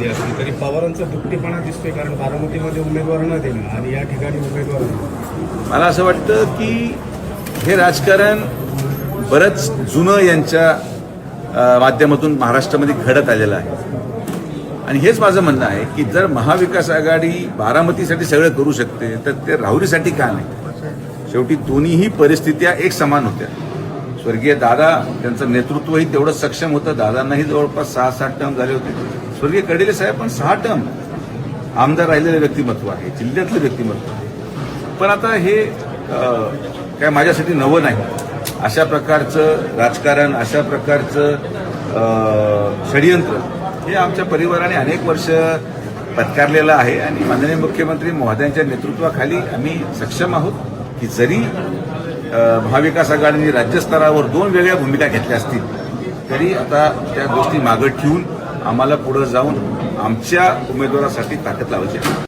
तरी पवारांचा दुपटीपणा दिसतोय, कारण बारामतीमध्ये उमेदवार न देणं आणि या ठिकाणी उमेदवार देणं. मला असं वाटतं की हे राजकारण बरंच जुनं यांच्या माध्यमातून महाराष्ट्रामध्ये घडत आलेलं आहे. आणि हेच माझं म्हणणं आहे की जर महाविकास आघाडी बारामतीसाठी सगळं करू शकते तर ते राहुरीसाठी का नाही. शेवटी दोन्हीही परिस्थित्या एक समान होत्या. स्वर्गीय दादा त्यांचं नेतृत्वही तेवढं सक्षम होतं. दादांनाही जवळपास 6-7 टर्म झाले होते. स्वर्गीय कडेले साहेब पण 6 टर्म आमदार राहिलेलं व्यक्तिमत्व आहे, जिल्ह्यातलं व्यक्तिमत्व आहे. पण आता हे काय माझ्यासाठी नवं नाही. अशा प्रकारचं राजकारण, अशा प्रकारचं षडयंत्र हे आमच्या परिवाराने अनेक वर्ष पत्कारलेलं आहे. आणि माननीय मुख्यमंत्री महोदयांच्या नेतृत्वाखाली आम्ही सक्षम आहोत की जरी महाविकास आघाडीने राज्यस्तरावर 2 वेगळ्या भूमिका घेतल्या असतील तरी आता त्या गोष्टी मागं ठेवून आम्हाला पुढे जाऊन आमच्या उमेदवारासाठी ताकद लावायची आहे.